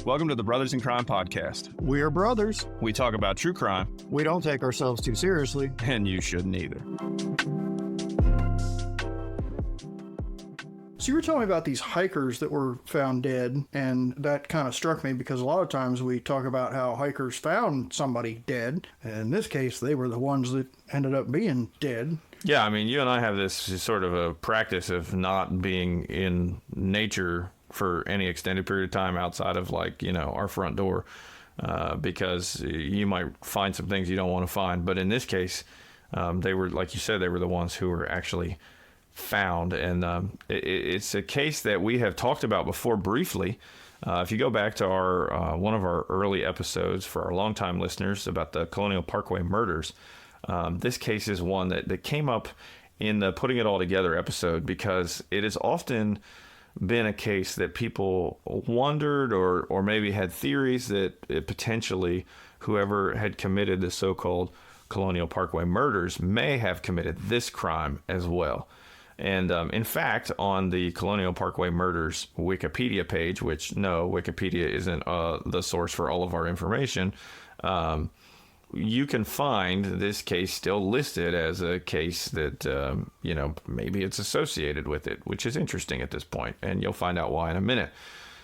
Welcome to the Brothers in Crime podcast. We are brothers. We talk about true crime. We don't take ourselves too seriously. And you shouldn't either. So you were telling me about these hikers that were found dead, and that kind of struck me because a lot of times we talk about how hikers found somebody dead. And in this case, they were the ones that ended up being dead. Yeah, I mean, you and I have this sort of a practice of not being in nature for any extended period of time outside of, like, you know, our front door, because you might find some things you don't want to find. But in this case, they were, like you said, they were the ones who were actually found. And it's a case that we have talked about before briefly. If you go back to our one of our early episodes for our longtime listeners about the Colonial Parkway murders, this case is one that came up in the Putting It All Together episode because it has often been a case that people wondered or maybe had theories that potentially whoever had committed the so-called Colonial Parkway murders may have committed this crime as well. And in fact, on the Colonial Parkway murders Wikipedia page, which no, Wikipedia isn't the source for all of our information, you can find this case still listed as a case that, you know, maybe it's associated with it, which is interesting at this point, and you'll find out why in a minute.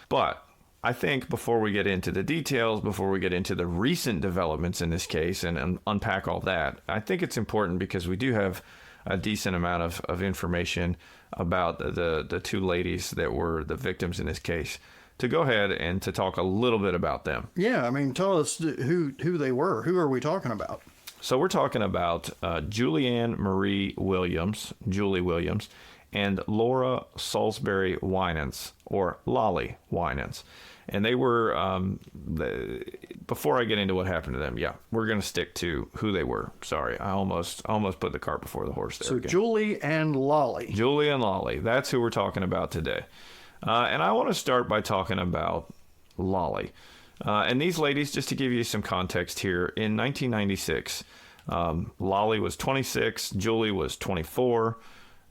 But I think before we get into the details, before we get into the recent developments in this case and unpack all that, I think it's important because we do have a decent amount of information about the two ladies that were the victims in this case, to go ahead and to talk a little bit about them. Yeah, I mean, tell us who they were. Who are we talking about? So we're talking about Julianne Marie Williams, Julie Williams, and Laura Salisbury Winans, or Lollie Winans. And they were, before I get into what happened to them, yeah, we're going to stick to who they were. Sorry, I almost put the cart before the horse there. So again. Julie and Lollie. Julie and Lollie, that's who we're talking about today. And I want to start by talking about Lollie. And these ladies, just to give you some context here, in 1996, Lollie was 26, Julie was 24.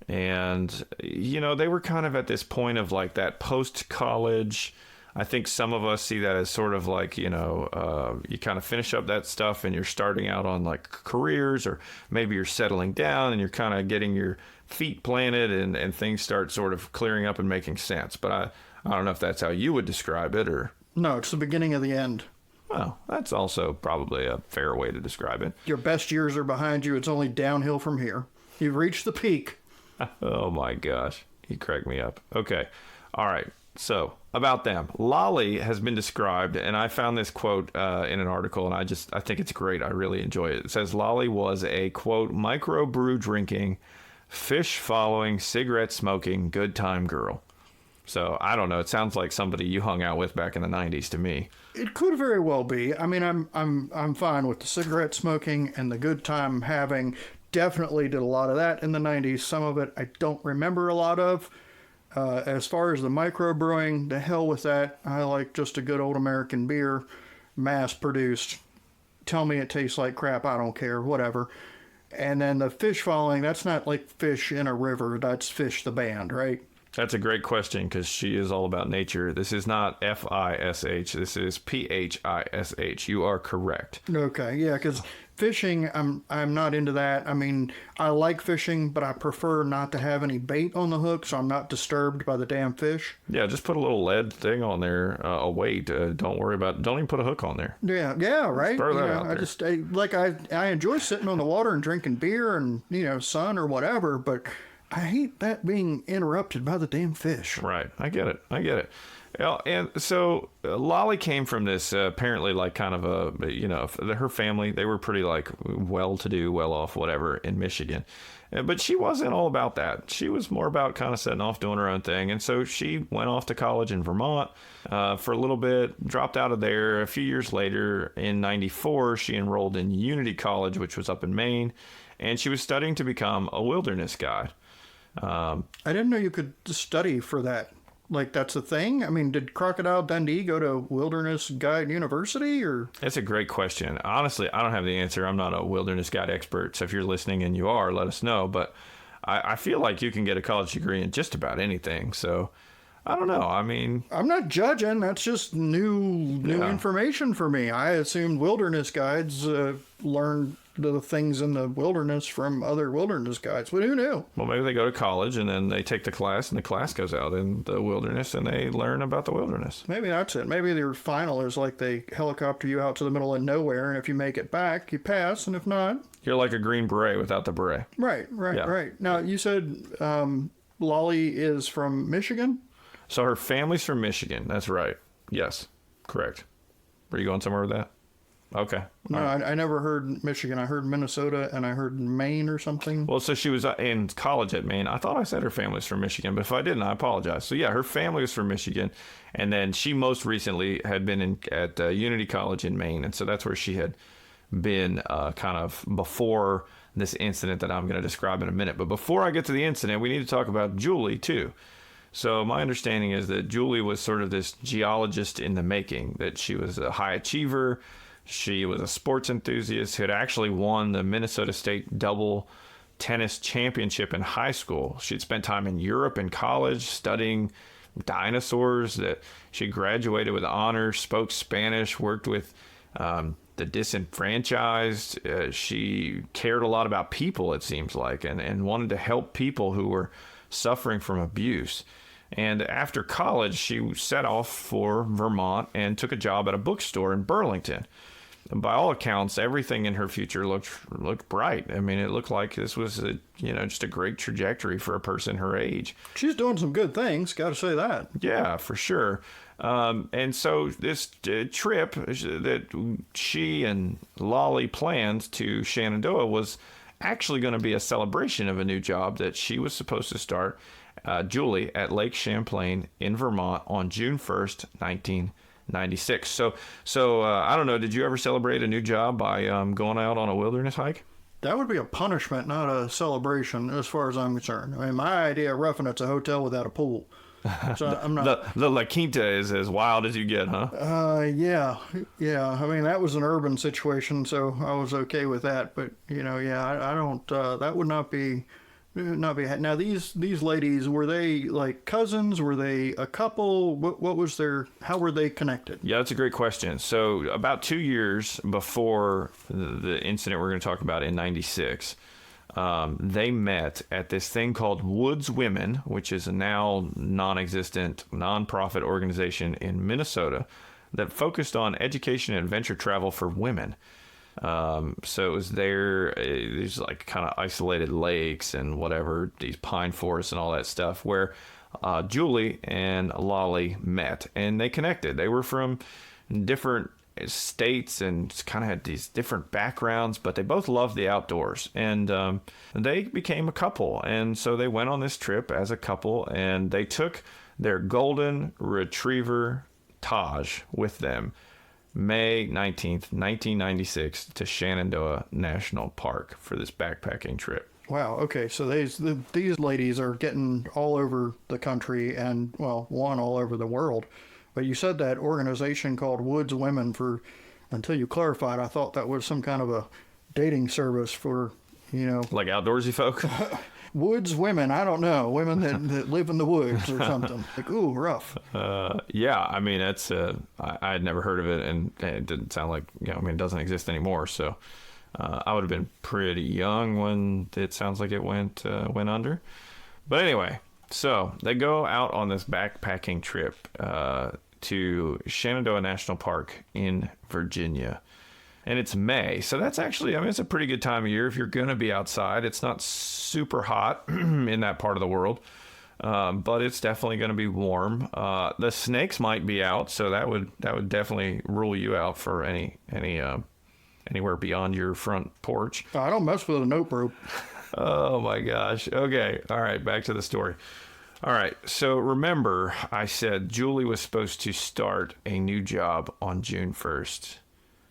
And, you know, they were kind of at this point of like that post-college. I think some of us see that as sort of like, you know, you kind of finish up that stuff and you're starting out on like careers, or maybe you're settling down and you're kind of getting your feet planted and things start sort of clearing up and making sense. But I don't know if that's how you would describe it, or... No, it's the beginning of the end. Well, that's also probably a fair way to describe it. Your best years are behind you. It's only downhill from here. You've reached the peak. Oh my gosh. You cracked me up. Okay. All right. So, about them. Lollie has been described, and I found this quote in an article, and I think it's great. I really enjoy it. It says, Lollie was a, quote, microbrew drinking, fish following, cigarette smoking, good time girl. So, I don't know. It sounds like somebody you hung out with back in the 90s to me. It could very well be. I mean, I'm fine with the cigarette smoking and the good time having. Definitely did a lot of that in the 90s. Some of it I don't remember a lot of. As far as the microbrewing, the hell with that. I like just a good old American beer, mass-produced. Tell me it tastes like crap, I don't care, whatever. And then the fish following, that's not like fish in a river, that's Fish the band, right? That's a great question, because she is all about nature. This is not F-I-S-H, this is P-H-I-S-H. You are correct. Okay, yeah, because fishing, I'm not into that. I mean, I like fishing, but I prefer not to have any bait on the hook, so I'm not disturbed by the damn fish. Yeah, just put a little lead thing on there, a weight. Don't worry about it. Don't even put a hook on there. Yeah, right. Just throw that out there. I enjoy sitting on the water and drinking beer and, you know, sun or whatever, but I hate that being interrupted by the damn fish. Right. I get it. Well, and so Lollie came from this apparently like kind of a, you know, her family, they were pretty like well-to-do, well-off, whatever in Michigan. But she wasn't all about that. She was more about kind of setting off doing her own thing. And so she went off to college in Vermont for a little bit, dropped out of there. A few years later, in 94, she enrolled in Unity College, which was up in Maine. And she was studying to become a wilderness guide. I didn't know you could study for that. Like, that's a thing? I mean, did Crocodile Dundee go to Wilderness Guide University, or? That's a great question. Honestly, I don't have the answer. I'm not a wilderness guide expert, so if you're listening and you are, let us know. But I feel like you can get a college degree in just about anything. So I don't know. I mean, I'm not judging. That's just new information for me. I assumed wilderness guides learned the things in the wilderness from other wilderness guides. But who knew? well, maybe they go to college and then they take the class, and the class goes out in the wilderness and they learn about the wilderness. Maybe that's it. Maybe their final is like they helicopter you out to the middle of nowhere, and if you make it back, you pass, and if not... You're like a Green Beret without the beret. Right. Now, you said Lollie is from Michigan? So her family's from Michigan. That's right. Yes, correct. Were you going somewhere with that? Okay. No, I never heard Michigan. I heard Minnesota, and I heard Maine or something. Well, so she was in college at Maine. I thought I said her family's from Michigan, but if I didn't, I apologize. So yeah, her family was from Michigan, and then she most recently had been at Unity College in Maine, and so that's where she had been kind of before this incident that I'm going to describe in a minute. But before I get to the incident, we need to talk about Julie too. So my understanding is that Julie was sort of this geologist in the making, that she was a high achiever. She was a sports enthusiast who had actually won the Minnesota State double tennis championship in high school. She'd spent time in Europe in college studying dinosaurs, that she graduated with honors, spoke Spanish, worked with the disenfranchised. She cared a lot about people, it seems like, and wanted to help people who were suffering from abuse. And after college, she set off for Vermont and took a job at a bookstore in Burlington. And by all accounts, everything in her future looked bright. I mean, it looked like this was just a great trajectory for a person her age. She's doing some good things, got to say that. Yeah, for sure. And so this trip that she and Lollie planned to Shenandoah was actually going to be a celebration of a new job that she was supposed to start, Julie, at Lake Champlain in Vermont on June 1st, 1996. So I don't know, did you ever celebrate a new job by going out on a wilderness hike? That would be a punishment, not a celebration, as far as I'm concerned. I mean, my idea of roughing it's a hotel without a pool. So I'm not. The La Quinta is as wild as you get, huh? Yeah. I mean, that was an urban situation, so I was okay with that. But I don't. That would not be. Now these ladies, were they like cousins? Were they a couple? What was their? How were they connected? Yeah, that's a great question. So about 2 years before the incident we're going to talk about in '96. They met at this thing called Woods Women, which is a now non-existent nonprofit organization in Minnesota that focused on education and adventure travel for women. So it was these like kind of isolated lakes and whatever, these pine forests and all that stuff, where Julie and Lollie met and they connected. They were from different states and kind of had these different backgrounds, but they both loved the outdoors, and they became a couple. And so they went on this trip as a couple, and they took their golden retriever Taj with them May 19th, 1996 to Shenandoah National Park for this backpacking trip. Wow. Okay. So these ladies are getting all over the country, and one all over the world. But you said that organization called Woods Women until you clarified, I thought that was some kind of a dating service for, Like outdoorsy folk? Woods Women, I don't know. Women that live in the woods or something. Like, ooh, rough. Yeah, I mean, that's, I had never heard of it, and it didn't sound like, it doesn't exist anymore. So I would have been pretty young when it sounds like it went under. But anyway. So they go out on this backpacking trip to Shenandoah National Park in Virginia. And it's May. So that's actually, it's a pretty good time of year if you're going to be outside. It's not super hot in that part of the world, but it's definitely going to be warm. The snakes might be out, so that would definitely rule you out for anywhere beyond your front porch. I don't mess with a note rope. Oh my gosh. Okay. All right. Back to the story. All right. So remember, I said Julie was supposed to start a new job on June 1st,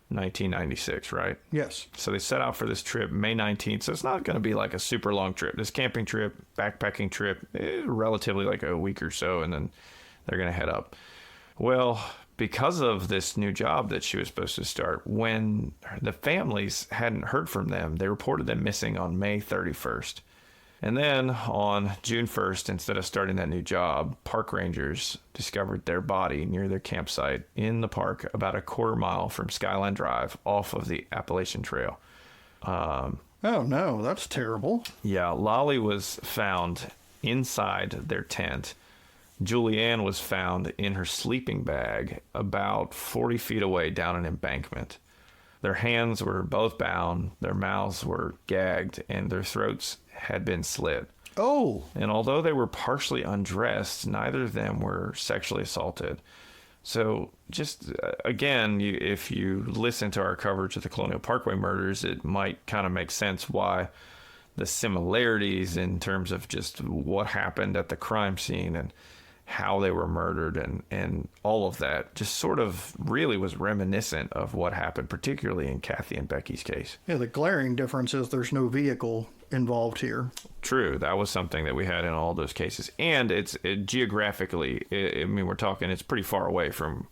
1996, right? Yes. So they set out for this trip May 19th. So it's not going to be like a super long trip. This camping trip, backpacking trip, relatively like a week or so, and then they're going to head up. Well, because of this new job that she was supposed to start, when the families hadn't heard from them, they reported them missing on May 31st. And then on June 1st, instead of starting that new job, park rangers discovered their body near their campsite in the park about a quarter mile from Skyline Drive off of the Appalachian Trail. Oh, no, that's terrible. Yeah, Lollie was found inside their tent. Julianne was found in her sleeping bag about 40 feet away down an embankment. Their hands were both bound, their mouths were gagged, and their throats had been slit. Oh. And although they were partially undressed, neither of them were sexually assaulted. So just, again, if you listen to our coverage of the Colonial Parkway murders, it might kind of make sense why the similarities in terms of just what happened at the crime scene and how they were murdered and all of that just sort of really was reminiscent of what happened, particularly in Kathy and Becky's case. Yeah, the glaring difference is there's no vehicle involved here. True. That was something that we had in all those cases. And geographically, I mean, we're talking, it's pretty far away from...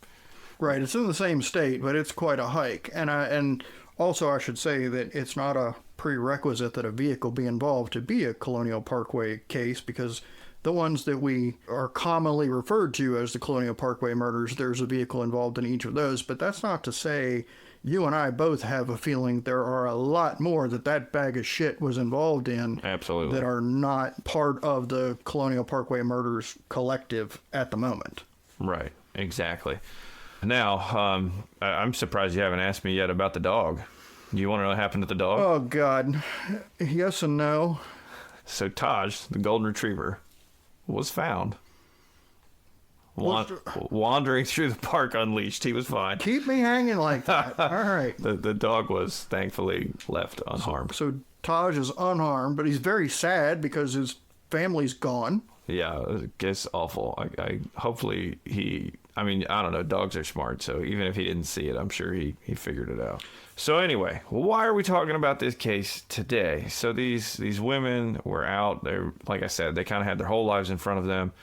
Right. It's in the same state, but it's quite a hike. And also I should say that it's not a prerequisite that a vehicle be involved to be a Colonial Parkway case, because the ones that we are commonly referred to as the Colonial Parkway murders, there's a vehicle involved in each of those. But that's not to say you and I both have a feeling there are a lot more that bag of shit was involved in. Absolutely. That are not part of the Colonial Parkway murders collective at the moment. Right. Exactly. Now, I'm surprised you haven't asked me yet about the dog. Do you want to know what happened to the dog? Oh, God. Yes and no. So Taj, the golden retriever, was found wandering through the park unleashed. He was fine. Keep me hanging like that. All right. The dog was thankfully left unharmed. So Taj is unharmed, but he's very sad because his family's gone. Yeah, it's awful. I hopefully I don't know. Dogs are smart, so even if he didn't see it, I'm sure he figured it out. So anyway, why are we talking about this case today? So these women were out. They're, like I said, they kind of had their whole lives in front of them.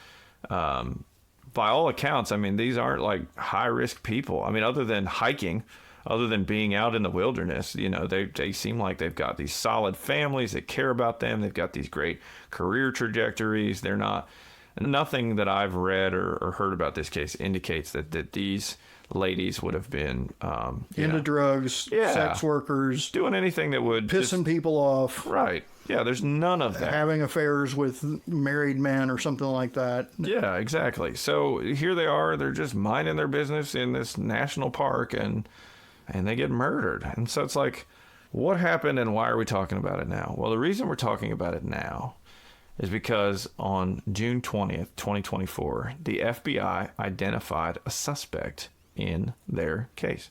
By all accounts, I mean, these aren't like high risk people. I mean, other than hiking, other than being out in the wilderness, you know, they seem like they've got these solid families that care about them. They've got these great career trajectories. They're not. Nothing that I've read or heard about this case indicates that these ladies would have been into drugs, sex workers, doing anything that would pissing people off. Right. Yeah, there's none of that. Having affairs with married men or something like that. Yeah, exactly. So here they are. They're just minding their business in this national park, and they get murdered. And so it's like, what happened and why are we talking about it now? Well, the reason we're talking about it now is because on June 20th, 2024, the FBI identified a suspect in their case.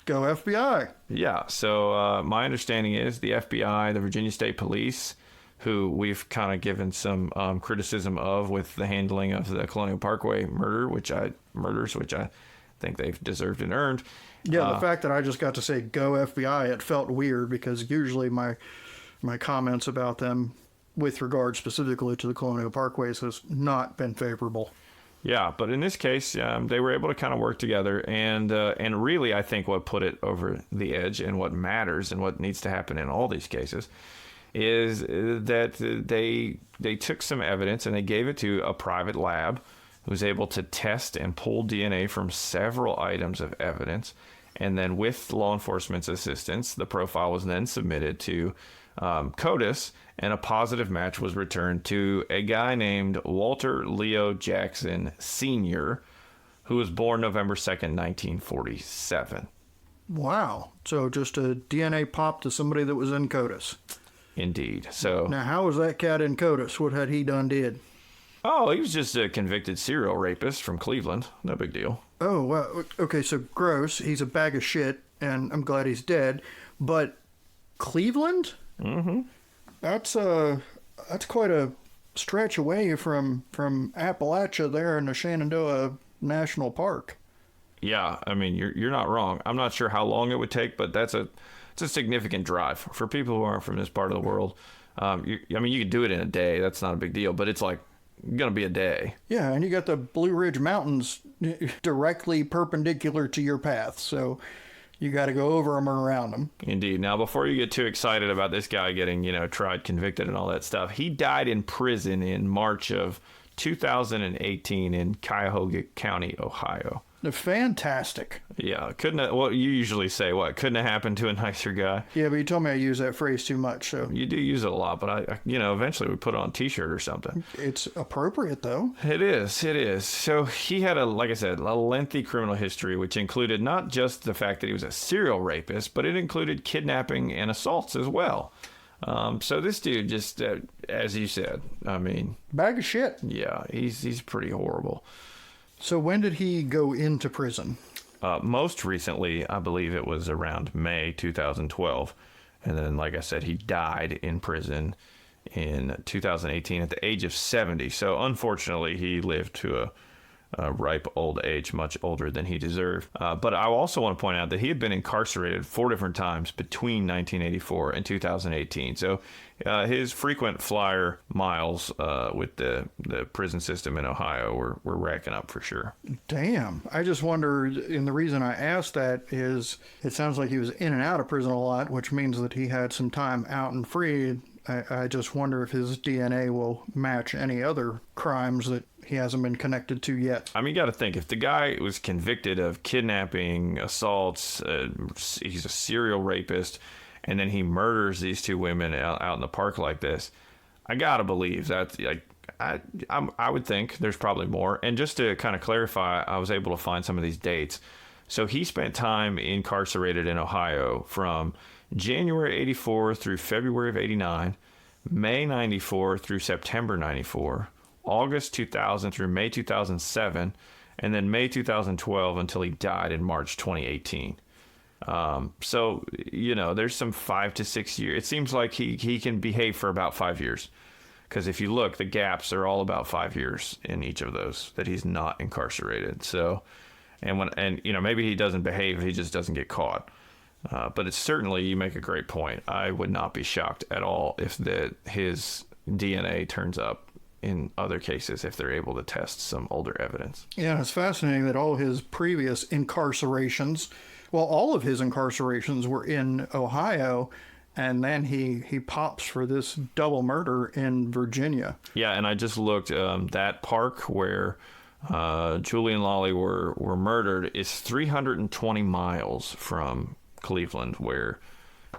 Go FBI. Yeah, so my understanding is the FBI, the Virginia State Police, who we've kind of given some criticism of with the handling of the Colonial Parkway murders, which I think they've deserved and earned. Yeah, the fact that I just got to say go FBI, it felt weird because usually my comments about them with regard specifically to the Colonial Parkways has not been favorable. Yeah, but in this case, they were able to kind of work together, and really, I think what put it over the edge and what matters and what needs to happen in all these cases is that they took some evidence and they gave it to a private lab who was able to test and pull DNA from several items of evidence, and then with law enforcement's assistance, the profile was then submitted to CODIS, and a positive match was returned to a guy named Walter Leo Jackson Sr., who was born November 2nd, 1947. Wow. So just a DNA pop to somebody that was in CODIS. Indeed. So now, how was that cat in CODIS? What had he did? Oh, he was just a convicted serial rapist from Cleveland. No big deal. Oh, well, okay, so gross. He's a bag of shit, and I'm glad he's dead. But Cleveland? Mm-hmm. That's quite a stretch away from Appalachia there in the Shenandoah National Park. Yeah, I mean, you're not wrong. I'm not sure how long it would take, but it's a significant drive for people who aren't from this part of the world. You could do it in a day. That's not a big deal, but it's like gonna be a day. Yeah, and you got the Blue Ridge Mountains directly perpendicular to your path, so You got to go over them or around them. Indeed. Now, before you get too excited about this guy getting, tried, convicted, and all that stuff, he died in prison in March of 2018 in Cuyahoga County, Ohio. Fantastic. Yeah, couldn't have, well, you usually say what? Couldn't have happened to a nicer guy. Yeah, but you told me I use that phrase too much, so. You do use it a lot, but I eventually we put it on a t-shirt or something. It's appropriate, though. It is. So he had like I said, a lengthy criminal history, which included not just the fact that he was a serial rapist, but it included kidnapping and assaults as well. So this dude just, as you said, I mean... Bag of shit. Yeah, he's pretty horrible. So when did he go into prison? Most recently, I believe it was around May 2012. And then, like I said, he died in prison in 2018 at the age of 70. So unfortunately, he lived to a ripe old age, much older than he deserved. But I also want to point out that he had been incarcerated 4 different times between 1984 and 2018. So his frequent flyer miles with the prison system in Ohio were racking up for sure. Damn. I just wonder, and the reason I asked that is it sounds like he was in and out of prison a lot, which means that he had some time out and free. I just wonder if his DNA will match any other crimes that he hasn't been connected to yet. I mean, you got to think, if the guy was convicted of kidnapping, assaults, he's a serial rapist, and then he murders these 2 women out in the park like this, I got to believe that's like, I would think there's probably more. And just to kind of clarify, I was able to find some of these dates. So he spent time incarcerated in Ohio from January 84 through February of 89, May 94 through September 94, August 2000 through May 2007, and then May 2012 until he died in March 2018. So, there's some 5 to 6 years. It seems like he can behave for about 5 years. Because if you look, the gaps are all about 5 years in each of those that he's not incarcerated. So, and maybe he doesn't behave, he just doesn't get caught. But it's certainly, you make a great point. I would not be shocked at all if his DNA turns up in other cases if they're able to test some older evidence. Yeah, it's fascinating that all his previous incarcerations, well, all of his incarcerations were in Ohio, and then he pops for this double murder in Virginia. Yeah, and I just looked, that park where Julie and Lollie were murdered is 320 miles from Cleveland, where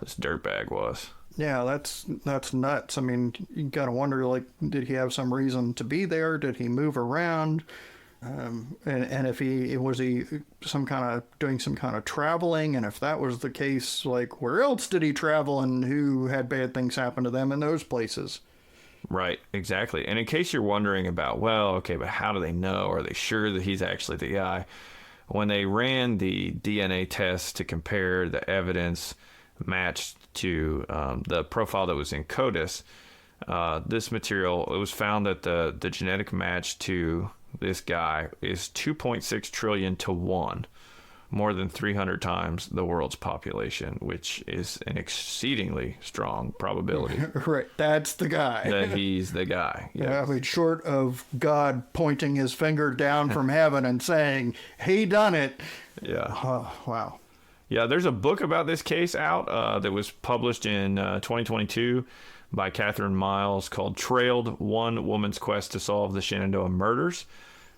this dirtbag was. Yeah, that's nuts. I mean, you gotta wonder, like, did he have some reason to be there? Did he move around? And if he doing some kind of traveling? And if that was the case, like, where else did he travel, and who had bad things happen to them in those places? Right, exactly. And in case you're wondering about, well, okay, but how do they know? Are they sure that he's actually the guy? When they ran the DNA test to compare the evidence matched to the profile that was in CODIS, this material, it was found that the genetic match to this guy is 2.6 trillion to 1, more than 300 times the world's population, which is an exceedingly strong probability. Right, that's the guy. That he's the guy. Yeah, I mean, short of God pointing his finger down from heaven and saying, he done it. Yeah. Oh, wow. Yeah, there's a book about this case out that was published in 2022 by Kathryn Miles called Trailed: One Woman's Quest to Solve the Shenandoah Murders.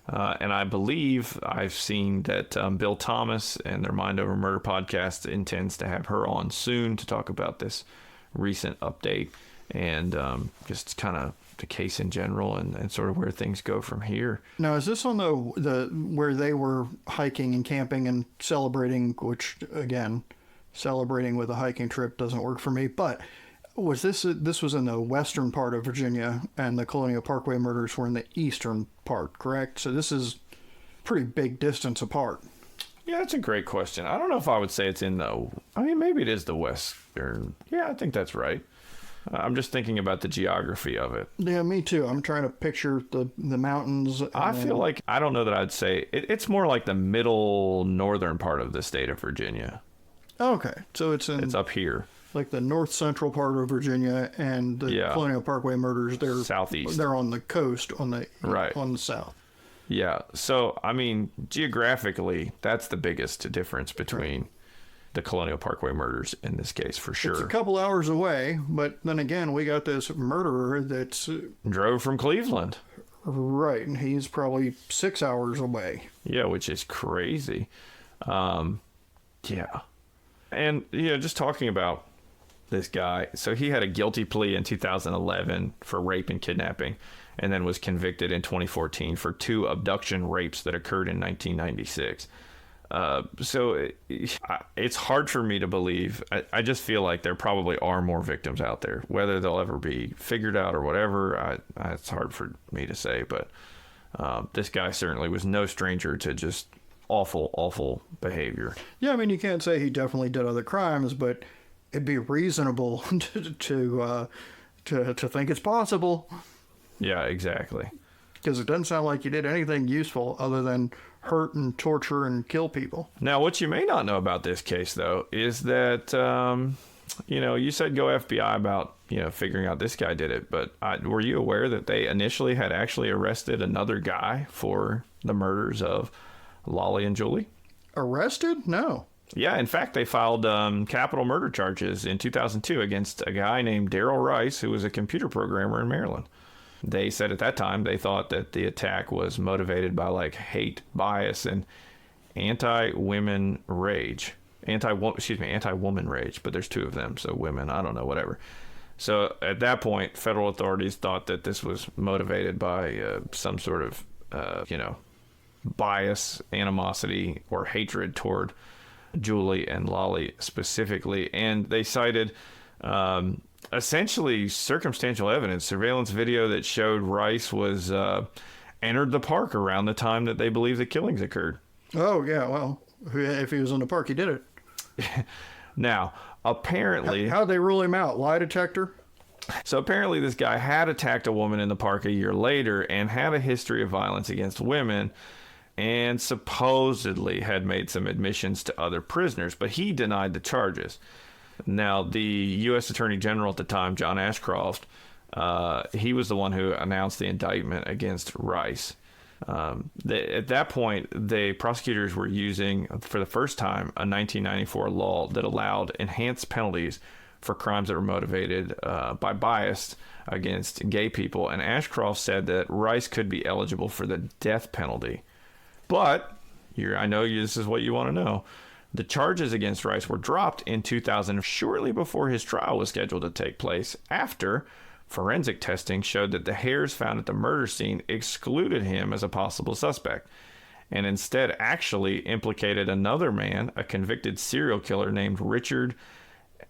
And I believe I've seen that Bill Thomas and their Mind Over Murder podcast intends to have her on soon to talk about this recent update and just kind of the case in general and sort of where things go from here. Now, is this on the where they were hiking and camping and celebrating, which, again, celebrating with a hiking trip doesn't work for me, but was this was in the western part of Virginia, and the Colonial Parkway murders were in the eastern part, correct? So this is pretty big distance apart. Yeah, that's a great question. I don't know if I would say it's in the... I mean, maybe it is the western... Yeah, I think that's right. I'm just thinking about the geography of it. Yeah, me too. I'm trying to picture the mountains. I feel like... I don't know that I'd say... It's more like the middle northern part of the state of Virginia. Okay, so it's up here. Like the north central part of Virginia, and the Colonial Parkway murders, they're southeast. They're on the coast, on the south. Yeah. So I mean, geographically, that's the biggest difference between the Colonial Parkway murders in this case, for sure. It's a couple hours away, but then again, we got this murderer that's... drove from Cleveland. Right, and he's probably 6 hours away. Yeah, which is crazy. Yeah. And, just talking about this guy. So he had a guilty plea in 2011 for rape and kidnapping, and then was convicted in 2014 for 2 abduction rapes that occurred in 1996. So it's hard for me to believe. I just feel like there probably are more victims out there. Whether they'll ever be figured out or whatever, it's hard for me to say. But this guy certainly was no stranger to just awful, awful behavior. Yeah, I mean, you can't say he definitely did other crimes, but it'd be reasonable to think it's possible. Yeah, exactly. Because it doesn't sound like he did anything useful other than hurt and torture and kill people. Now, what you may not know about this case, though, is that, you said go FBI about, figuring out this guy did it. But were you aware that they initially had actually arrested another guy for the murders of Lollie and Julie? Arrested? No. Yeah, in fact, they filed capital murder charges in 2002 against a guy named Darrell Rice, who was a computer programmer in Maryland. They said at that time they thought that the attack was motivated by hate, bias, and anti-woman rage. Anti-woman rage, but there's 2 of them, so women, I don't know, whatever. So at that point, federal authorities thought that this was motivated by some sort of, bias, animosity, or hatred toward Julie and Lollie specifically. And they cited essentially circumstantial evidence, surveillance video that showed Rice was entered the park around the time that they believe the killings occurred. Oh, yeah, well, if he was in the park, he did it. Now, apparently... How'd they rule him out? Lie detector? So apparently this guy had attacked a woman in the park a year later and had a history of violence against women, and supposedly had made some admissions to other prisoners, but he denied the charges. Now, the U.S. Attorney General at the time, John Ashcroft, he was the one who announced the indictment against Rice. At that point, the prosecutors were using, for the first time, a 1994 law that allowed enhanced penalties for crimes that were motivated by bias against gay people. And Ashcroft said that Rice could be eligible for the death penalty. But, I know this is what you want to know, the charges against Rice were dropped in 2000 shortly before his trial was scheduled to take place, after forensic testing showed that the hairs found at the murder scene excluded him as a possible suspect, and instead actually implicated another man, a convicted serial killer named Richard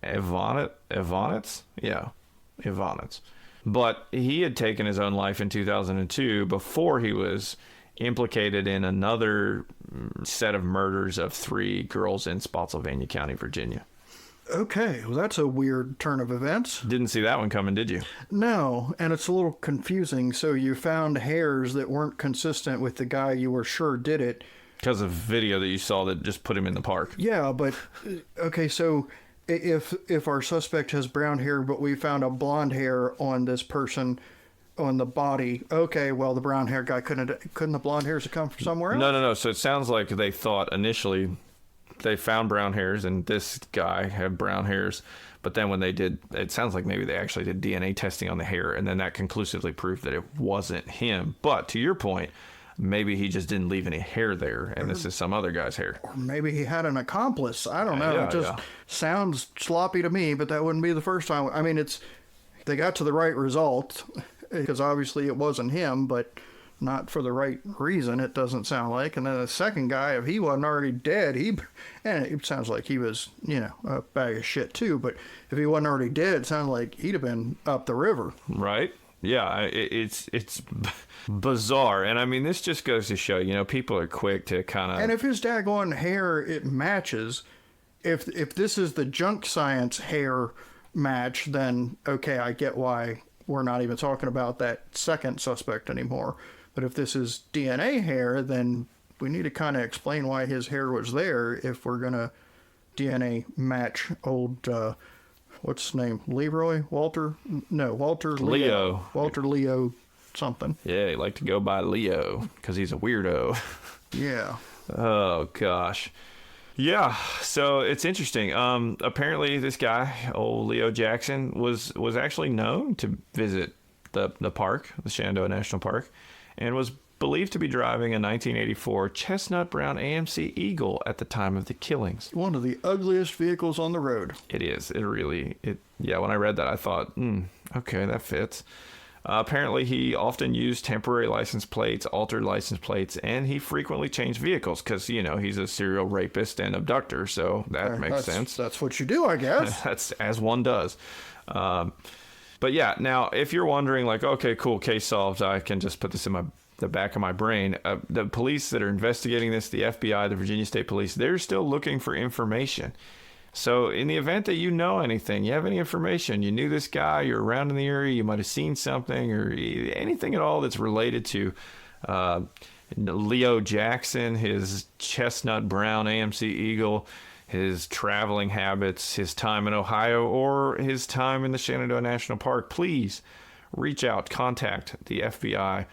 Evanitz? Yeah, Evanitz. But he had taken his own life in 2002 before he was implicated in another set of murders of 3 girls in Spotsylvania County, Virginia. Okay, well, that's a weird turn of events. Didn't see that one coming, did you? No, and it's a little confusing. So you found hairs that weren't consistent with the guy you were sure did it. Because of video that you saw that just put him in the park. Yeah, but, okay, so if our suspect has brown hair, but we found a blonde hair on this person on the body, okay, well, the brown hair guy couldn't the blonde hairs have come from somewhere else? No. So it sounds like they thought initially they found brown hairs and this guy had brown hairs, but then when they did, it sounds like maybe they actually did DNA testing on the hair, and then that conclusively proved that it wasn't him. But to your point, maybe he just didn't leave any hair there, and this is some other guy's hair. Or maybe he had an accomplice. I don't know. Yeah, it just sounds sloppy to me, but that wouldn't be the first time. I mean, they got to the right result, because obviously it wasn't him, but not for the right reason, it doesn't sound like. And then the second guy, if he wasn't already dead, and it sounds like he was, a bag of shit too, but if he wasn't already dead, it sounded like he'd have been up the river. Right? Yeah, it's bizarre. And I mean, this just goes to show, people are quick to kind of... And if his daggone hair, it matches, if this is the junk science hair match, then okay, I get why we're not even talking about that second suspect anymore. But if this is DNA hair, then we need to kind of explain why his hair was there if we're going to DNA match old, what's his name? Leroy? Walter? No, Walter Leo. Walter Leo something. Yeah, he liked to go by Leo because he's a weirdo. Yeah. Oh, gosh. Yeah, so it's interesting. Apparently, this guy, old Leo Jackson, was actually known to visit the park, the Shenandoah National Park, and was believed to be driving a 1984 chestnut brown AMC Eagle at the time of the killings. One of the ugliest vehicles on the road. It is. Yeah, when I read that, I thought, okay, that fits. Apparently, he often used temporary license plates, altered license plates, and he frequently changed vehicles because, he's a serial rapist and abductor, so that makes sense. That's what you do, I guess. That's as one does. But yeah, now, if you're wondering, like, okay, cool, case solved, I can just put this in the back of my brain. The police that are investigating this, the FBI, the Virginia State Police, they're still looking for information. So in the event that you know anything, you have any information, you knew this guy, you're around in the area, you might have seen something or anything at all that's related to Leo Jackson, his chestnut brown AMC Eagle, his traveling habits, his time in Ohio, or his time in the Shenandoah National Park, please reach out, contact the FBI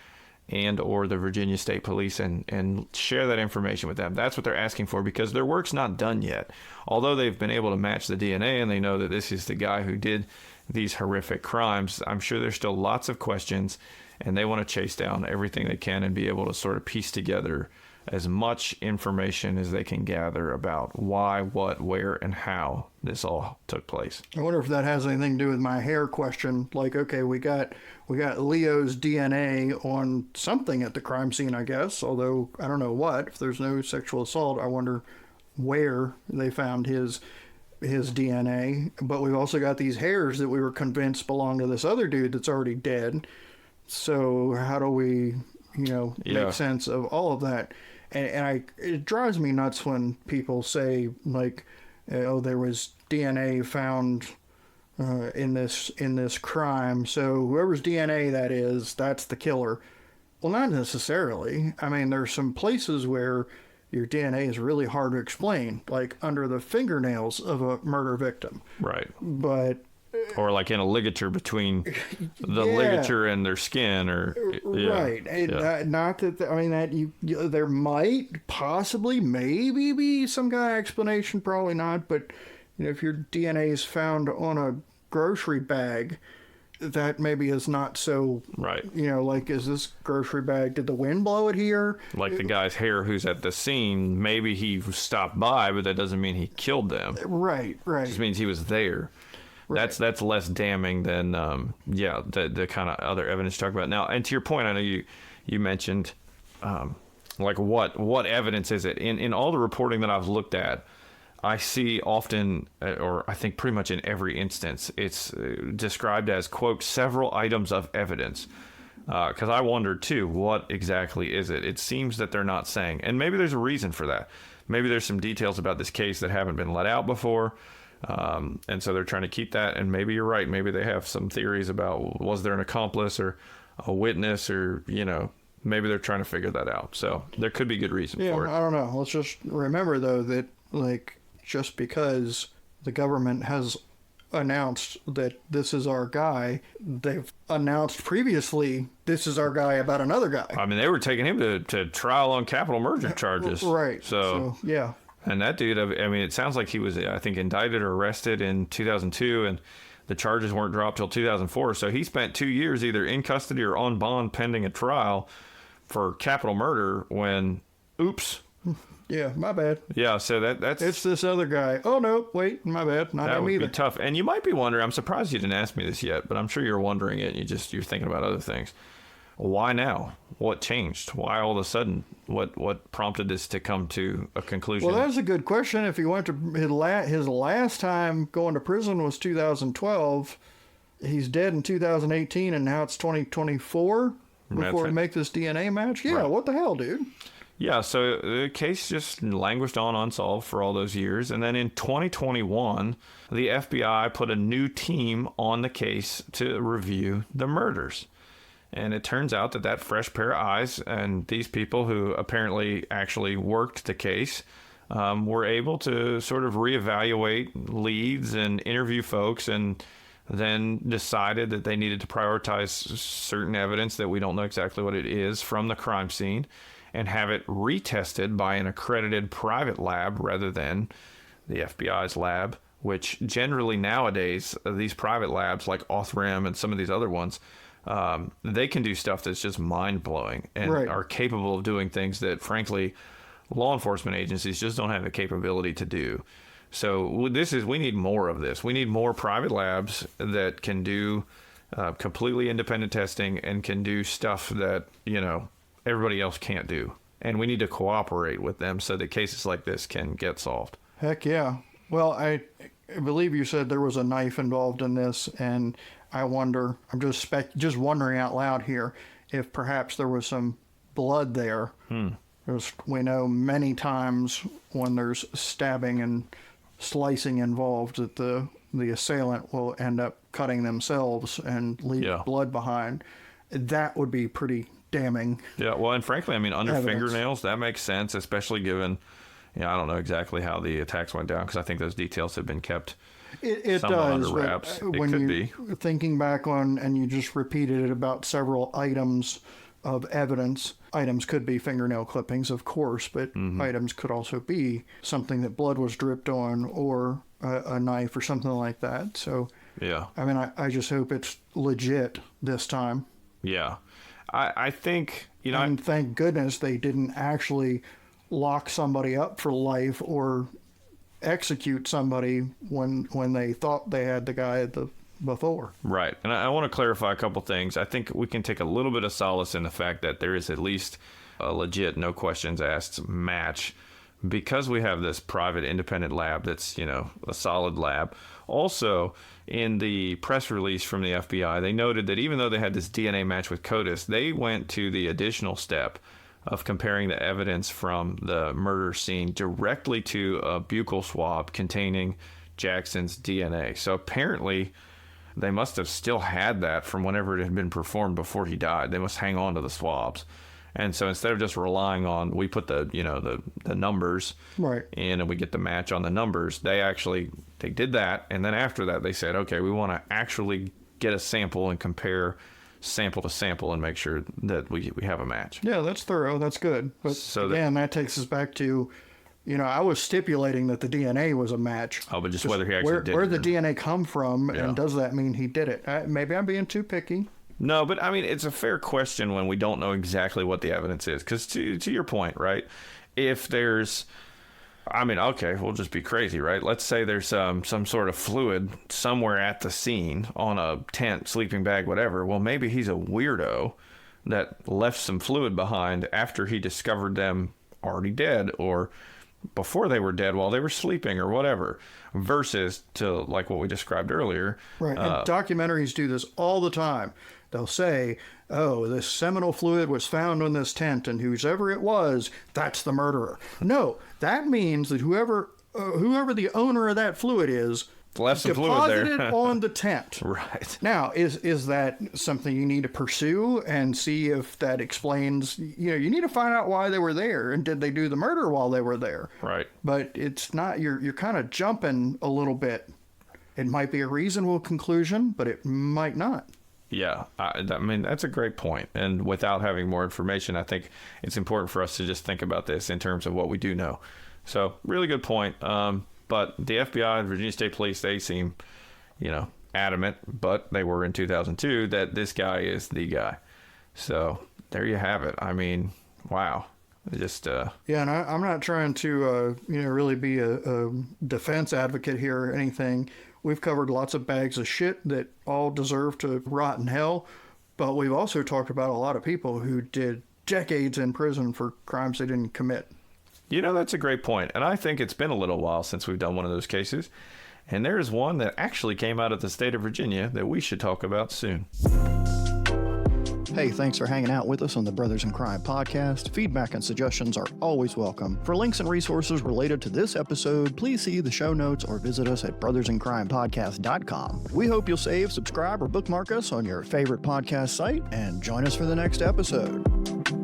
and or the Virginia State Police and share that information with them. That's what they're asking for because their work's not done yet. Although they've been able to match the DNA and they know that this is the guy who did these horrific crimes, I'm sure there's still lots of questions and they want to chase down everything they can and be able to sort of piece together as much information as they can gather about why, what, where, and how this all took place. I wonder if that has anything to do with my hair question. Like, okay, we got Leo's DNA on something at the crime scene, I guess, although I don't know what. If there's no sexual assault, I wonder where they found his DNA. But we've also got these hairs that we were convinced belong to this other dude that's already dead. So how do we, make sense of all of that? And it drives me nuts when people say, like, there was DNA found in this crime, so whoever's DNA that is, that's the killer. Well, not necessarily. I mean, there's some places where your DNA is really hard to explain, like under the fingernails of a murder victim. Right. But or like in a ligature between the ligature and their skin, or right. Not that I mean that you there might possibly maybe be some kind of explanation, probably not. But if your DNA is found on a grocery bag, that maybe is not so right. Like, is this grocery bag? Did the wind blow it here? Like the guy's hair who's at the scene, maybe he stopped by, but that doesn't mean he killed them. Right. It just means he was there. Right. That's less damning than the kind of other evidence you talk about. Now, and to your point, I know you mentioned like what evidence is it? In all the reporting that I've looked at, I see often, or I think pretty much in every instance, it's described as, quote, several items of evidence. Because I wonder too, what exactly is it? It seems that they're not saying, and maybe there's a reason for that. Maybe there's some details about this case that haven't been let out before. And so they're trying to keep that, and maybe you're right. Maybe they have some theories about was there an accomplice or a witness, or maybe they're trying to figure that out. So there could be good reason for it. I don't know. Let's just remember though that just because the government has announced that this is our guy, they've announced previously this is our guy about another guy. I mean, they were taking him to trial on capital murder charges. Right. So yeah. And that dude, I mean, it sounds like he was, I think, indicted or arrested in 2002, and the charges weren't dropped till 2004. So he spent 2 years either in custody or on bond pending a trial for capital murder when, oops. Yeah, my bad. Yeah, so that's... It's this other guy. Oh, no, wait, my bad. Not him either. That would be tough. And you might be wondering, I'm surprised you didn't ask me this yet, but I'm sure you're wondering it, and you're thinking about other things. Why now? What changed? Why all of a sudden? What prompted this to come to a conclusion? Well, that's a good question. If he went to his last time going to prison was 2012, he's dead in 2018, and now it's 2024 before we make this DNA match. Yeah, right. What the hell, dude? Yeah, so the case just languished on unsolved for all those years. And then in 2021, the FBI put a new team on the case to review the murders. And it turns out that fresh pair of eyes and these people who apparently actually worked the case were able to sort of reevaluate leads and interview folks, and then decided that they needed to prioritize certain evidence that we don't know exactly what it is from the crime scene. and have it retested by an accredited private lab rather than the FBI's lab, which generally nowadays, these private labs like Authrim and some of these other ones, they can do stuff that's just mind-blowing and are capable of doing things that, frankly, law enforcement agencies just don't have the capability to do. So we need more of this. We need more private labs that can do completely independent testing and can do stuff that, everybody else can't do. And we need to cooperate with them so that cases like this can get solved. Heck yeah. Well, I believe you said there was a knife involved in this, and I wonder, I'm just wondering out loud here, if perhaps there was some blood there. Because we know many times when there's stabbing and slicing involved that the assailant will end up cutting themselves and leave blood behind. That would be pretty damning. Yeah, well, and frankly, under evidence. Fingernails, that makes sense, especially given, I don't know exactly how the attacks went down because I think those details have been kept it somewhat does, under wraps. But it when could you be. Thinking back on, and you just repeated it about several items of evidence. Items could be fingernail clippings, of course, but items could also be something that blood was dripped on or a knife or something like that. So, yeah. I just hope it's legit this time. Yeah. I think, And thank goodness they didn't actually lock somebody up for life or execute somebody when they thought they had the guy before. Right. And I want to clarify a couple things. I think we can take a little bit of solace in the fact that there is at least a legit, no questions asked match because we have this private independent lab that's, a solid lab. Also, in the press release from the FBI, they noted that even though they had this DNA match with CODIS, they went to the additional step of comparing the evidence from the murder scene directly to a buccal swab containing Jackson's DNA. So apparently they must have still had that from whenever it had been performed before he died. They must hang on to the swabs. And so instead of just relying on, we put the numbers in and we get the match on the numbers, they did that. And then after that, they said, okay, we want to actually get a sample and compare sample to sample and make sure that we have a match. Yeah, that's thorough. That's good. But that takes us back to, I was stipulating that the DNA was a match. Oh, but just whether he actually did it. Where did the DNA come from, and does that mean he did it? Maybe I'm being too picky. No, but it's a fair question when we don't know exactly what the evidence is. Because to your point, right, if there's, okay, we'll just be crazy, right? Let's say there's some sort of fluid somewhere at the scene on a tent, sleeping bag, whatever. Well, maybe he's a weirdo that left some fluid behind after he discovered them already dead or before they were dead while they were sleeping or whatever, versus to like what we described earlier. Right. And documentaries do this all the time. They'll say, oh, this seminal fluid was found on this tent, and whoever it was, that's the murderer. No, that means that whoever the owner of that fluid is, left some fluid there. Deposited on the tent. Right. Now, is that something you need to pursue and see if that explains, you need to find out why they were there, and did they do the murder while they were there? Right. But it's not, you're kind of jumping a little bit. It might be a reasonable conclusion, but it might not. Yeah, that's a great point. And without having more information, I think it's important for us to just think about this in terms of what we do know. So, really good point. But the FBI and Virginia State Police, they seem, adamant, but they were in 2002, that this guy is the guy. So, there you have it. Wow. Just yeah, and I'm not trying to really be a defense advocate here or anything. We've covered lots of bags of shit that all deserve to rot in hell, but we've also talked about a lot of people who did decades in prison for crimes they didn't commit. That's a great point, and I think it's been a little while since we've done one of those cases, and there is one that actually came out of the state of Virginia that we should talk about soon. Hey, thanks for hanging out with us on the Brothers in Crime podcast. Feedback and suggestions are always welcome. For links and resources related to this episode, please see the show notes or visit us at brothersincrimepodcast.com. We hope you'll save, subscribe, or bookmark us on your favorite podcast site and join us for the next episode.